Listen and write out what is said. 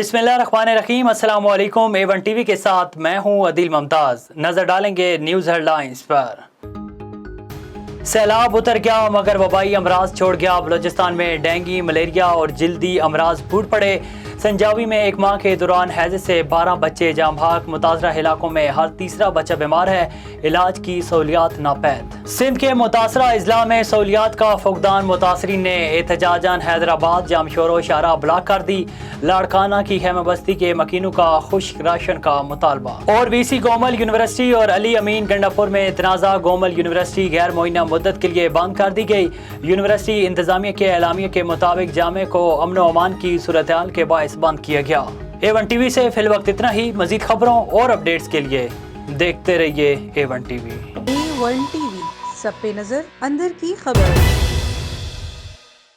बिस्मिल्लाहिर्रहमानिर्रहीम, अस्सलाम वालेकुम। A1 टीवी के साथ मैं हूं अदील मुमताज। नजर डालेंगे न्यूज़ हेडलाइंस पर। सैलाब उतर गया मगर वबाई अमराज छोड़ गया। बलूचिस्तान में डेंगू, मलेरिया और जल्दी अमराज फूट पड़े। संजावी में एक माह के दौरान हैजे से 12 बच्चे जाम भाग। मुतासरा इलाकों में हर तीसरा बच्चा बीमार है। इलाज की सहूलियात नापैद। सिंध के मुतासरा अजला में सहूलियात का फुकदान। मुतासरीन ने एहतजाजन हैदराबाद जाम शोरो शारा ब्लॉक कर दी। लाड़काना की खेमा बस्ती के मकीनों का खुश्क राशन का मुतालबा। और VC गोमल यूनिवर्सिटी और अली अमीन गंडापुर में तनाज़ा। गोमल यूनिवर्सिटी गैर मुअय्यना मुद्दत के लिए बंद कर दी गई। यूनिवर्सिटी इंतजामिया के एलामिया के मुताबिक जामे को अमन व अमान की सूरत-ए-हाल के बायस बंद किया गया। A1 टीवी से फिल वक्त इतना ही। मजीद खबरों और अपडेट्स के लिए देखते रहिए A1 टीवी। A1 टीवी, सब पे नजर, अंदर की खबर।